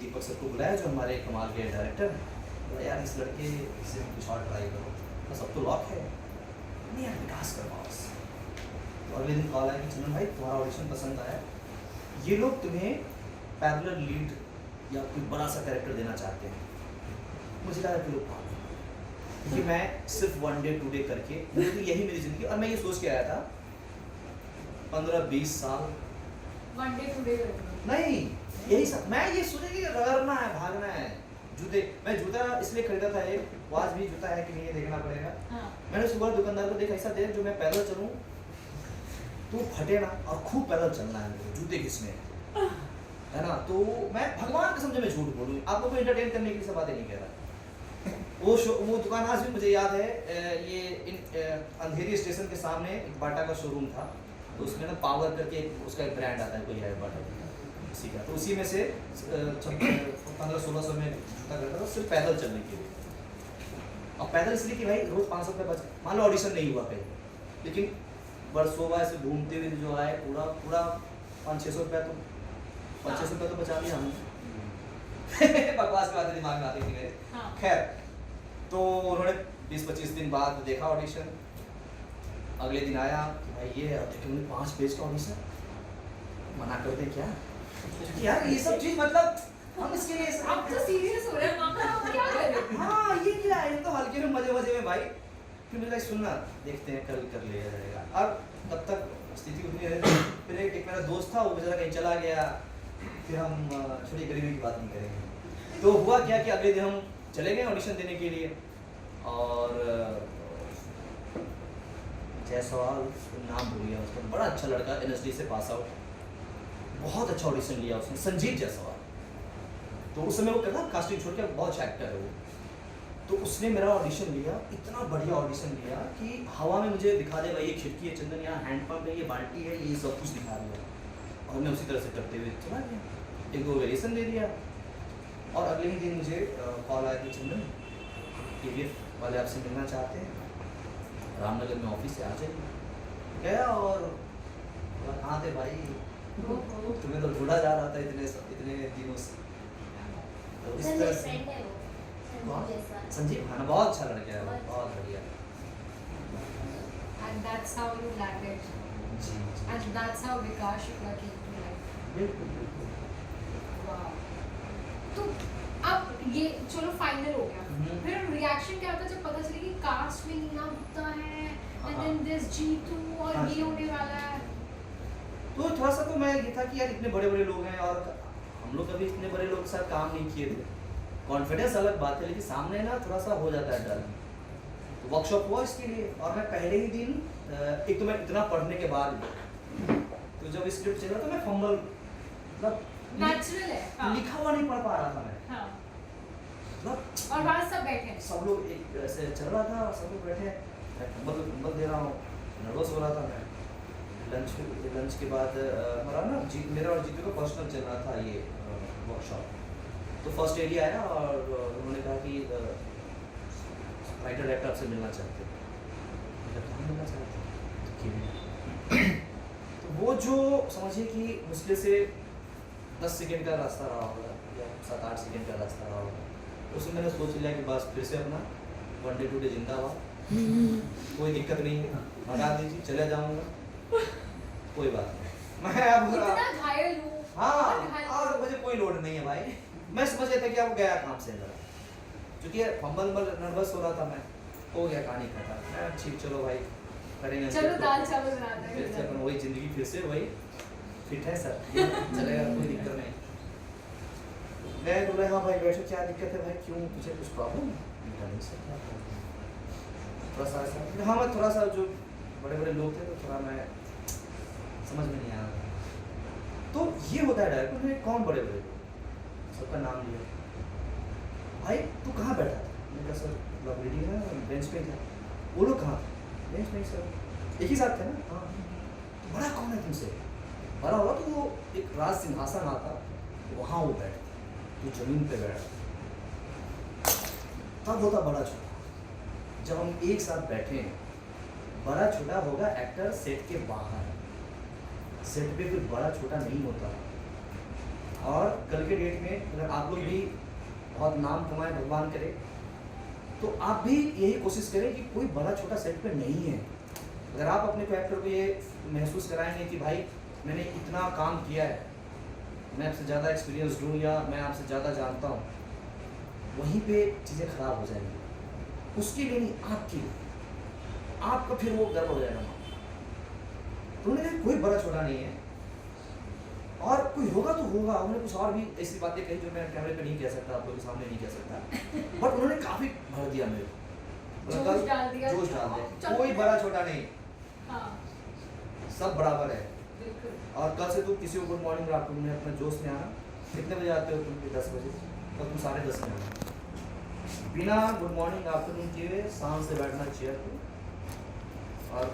दीपक sir को बुलाया जो हमारे कमाल के डायरेक्टर हैं। बोला यार इस लड़के से कुछ और ट्राई करो, बस अब तो लॉक है, नहीं यार विकास करवाओ उससे। तो अगले दिन कॉल आया कि चंदन भाई तुम्हारा ऑडिशन पसंद आया, ये लोग तुम्हें पैरेलल लीड या कोई बड़ा सा कैरेक्टर देना चाहते हैं। मुझे लगा कि लोग क्योंकि मैं सिर्फ 1 डे 2 डे करके, मुझे तो यही मेरी ज़िंदगी, और मैं ये सोच के आया था 15-20 साल 1 डे 2 डे नहीं, यही सब मैं ये सोचा कि रगड़ना है, भागना है। जूते, मैं जूता इसलिए खरीदा था, एक वाज भी जूता है कि नहीं ये देखना पड़ेगा। हाँ। मैंने सुबह दुकानदार को देखा ऐसा देख जो मैं पैदल चलूँ तो फटे ना, और खूब पैदल चलना है मुझे, जूते किसने है ना। तो मैं भगवान कसम से मैं झूठ बोलूँ, आपको कोई एंटरटेन करने की सब बातें नहीं कह रहा। वो दुकान आज भी मुझे याद है, ये अंधेरी स्टेशन के सामने एक बाटा का शोरूम था, तो उसमें ना पावर करके उसका एक ब्रांड आता है, कोई है बाटा उसी का, तो उसी में से 1500-1600 में जूता करता था सिर्फ पैदल चलने के लिए। और पैदल इसलिए कि भाई रोज 500 रुपये बच, मान लो ऑडिशन नहीं हुआ कहीं, लेकिन बरसों बाद से घूमते हुए जो आए पूरा 500-600 रुपया तो 500-600 रुपया तो बचा लिया हमने। बकवास की बातें दिमाग में आती थी मेरे। हाँ। खैर, तो उन्होंने 20-25 दिन बाद देखा ऑडिशन, अगले दिन आया कि भाई ये देखिए उन्होंने 5 पेज का ऑडिशन, मना कर दे क्या, क्योंकि यार ये सब चीज मतलब हम इसके लिए आप तो सीरियस हो रहे हैं मामा, आप क्या कर रहे हैं? हाँ ये क्या है, ये तो हल्के में मजे में भाई। फिर मुझे सुनना, देखते हैं कल कर लिया जाएगा। अब तब तक स्थिति उतनी रही, फिर एक मेरा दोस्त था वो बेचारा कहीं चला गया, फिर हम छोटी गरीबी की बात नहीं करेंगे। तो हुआ क्या कि अगले दिन हम चले गए ऑडिशन देने के लिए, और जायसवाल नाम भूल गया उसका, बड़ा अच्छा लड़का, NSD से पास आउट, बहुत अच्छा ऑडिशन लिया उसने, संजीव जायसवाल। तो उस समय वो कहता कास्टिंग छोड़ के बहुत अच्छा एक्टर है वो। तो उसने मेरा ऑडिशन लिया, इतना बढ़िया ऑडिशन लिया कि हवा में मुझे दिखा देगा ये खिड़की है चंदन, यहाँ हैंडपम्प है, ये बाल्टी है, ये सब कुछ दिखा दिया, और मैं उसी तरह से करते हुए चला गया, 1-2 वेरिएशन दे दिया। और अगले ही दिन मुझे कॉल आया कि चंदन TVF वाले आपसे मिलना चाहते हैं, रामनगर में ऑफिस से आ जाइए। गया और कहाँ थे भाई, तुम्हें तो ढूंढा जा रहा था इतने दिनों से। तो इस तरह से संजीव, हाँ बहुत अच्छा लड़का है, बहुत बढ़िया। And that's how you landed. Ji And that's how Vikas Shukla came to life. बिल्कुल। Wow. तो अब ये चलो फाइनल हो गया, फिर रिएक्शन क्या होता है जब पता चले कि कास्ट में नीना गुप्ता है, and then there's जीतू और ये होने वाला है? तो थोड़ा सा तो मैं ये था कि यार इतने बड़े बड़े लोग हैं, और हम लोग कभी इतने बड़े लोग के साथ काम नहीं किए थे। कॉन्फिडेंस अलग बात है, लेकिन सामने ना थोड़ा सा हो जाता है डर। तो वर्कशॉप हुआ इसके लिए, और मैं पहले ही दिन, एक तो मैं इतना पढ़ने के बाद, तो जब स्क्रिप्ट चला तो मैं फंबल, मतलब नेचुरल है। हाँ। लिखा हुआ नहीं पढ़ पा रहा था मैं। हाँ। मतलब और वहाँ सब बैठे हैं। सब लोग एक ऐसे चल रहा था, सब लोग बैठे, मैं फंबल दे रहा हूँ, नर्वस हो रहा था मैं। लंच के बाद हमारा ना मेरा और जीतू का पर्सनल चल रहा था ये वर्कशॉप। तो फर्स्ट एरिया आया और उन्होंने कहा कि राइटर डायरेक्टर आपसे मिलना चाहते हैं। कहाँ मिलना चाहते हैं? तो वो जो समझिए कि मुश्किल से 10 सेकेंड का रास्ता रहा होगा या 7-8 सेकेंड का रास्ता रहा होगा। उसमें मैंने सोच लिया कि बस फिर से अपना 1 डे 2 डे जिंदाबाद, कोई दिक्कत नहीं है, हटा दीजिए, चले जाऊँगा, कोई बात नहीं। मैं अब इतना घायल हूँ। हाँ, और मुझे कोई लोड नहीं है भाई, मैं समझ रहा था कि अब गया काम से अंदर, क्योंकि फंबल नर्वस हो रहा था मैं, हो गया कहानी खत्म। मैं ठीक, चलो भाई करेंगे, चलो दाल चावल बनाते हैं, फिर से अपन वही जिंदगी, फिर से वही फिट है सर, चलेगा, कोई दिक्कत नहीं। मैं बोला हाँ भाई बैठो, क्या दिक्कत है भाई, क्यों, मुझे कुछ प्रॉब्लम नहीं सर, थोड़ा सा ऐसा, हाँ मैं थोड़ा सा जो बड़े बड़े लोग थे तो थोड़ा मैं समझ में नहीं आ रहा था। तो ये होता है डायरेक्टर में, कौन बड़े बड़े लोग, सबका नाम लिया, भाई तू कहाँ बैठा था, मैंने कहा सर रीडिंग है, बेंच पे था। वो लोग कहाँ थे, बेंच नहीं सर, एक ही साथ थे ना। हाँ, तो बड़ा कौन है तुमसे, बड़ा होगा तो वो एक राज सिंहासन आता, वहाँ वो बैठा, तो जमीन पे बैठा, तब होता बड़ा छोटा। जब हम एक साथ बैठे हैं, बड़ा छोटा होगा एक्टर सेट के बाहर, सेट पे कोई बड़ा छोटा नहीं होता। और कल के डेट में अगर आप लोग भी बहुत नाम कमाए, भगवान करे, तो आप भी यही कोशिश करें कि कोई बड़ा छोटा सेट पे नहीं है। अगर आप अपने कैरेक्टर को ये महसूस कराएंगे कि भाई मैंने इतना काम किया है, मैं आपसे ज़्यादा एक्सपीरियंस हूँ या मैं आपसे ज़्यादा जानता हूँ, वहीं पे चीज़ें खराब हो जाएंगी। उसके लिए नहीं, आपकी, आपका फिर वो गर्व हो जाएगा। तो उन्होंने कहा कोई बड़ा छोटा नहीं है, और कोई होगा तो होगा। उन्होंने कुछ और भी ऐसी बातें कही जो मैं कैमरे पे नहीं कह सकता, आप लोगों के सामने नहीं कह सकता, बट उन्होंने काफी भर दिया मेरे को, जोश डाल दिया, जोश डाल दिया। कोई बड़ा छोटा नहीं, हाँ, सब बराबर है। बिल्कुल। और कल से तुम किसी को गुड मॉर्निंग रात को तुमने अपने जोश में आना। कितने बजे आते हो तुम? 10 बजे, और तुम 10:30 में आना। बिना गुड मॉर्निंग आफ्टरनून किए शाम से बैठना चेयर पे, और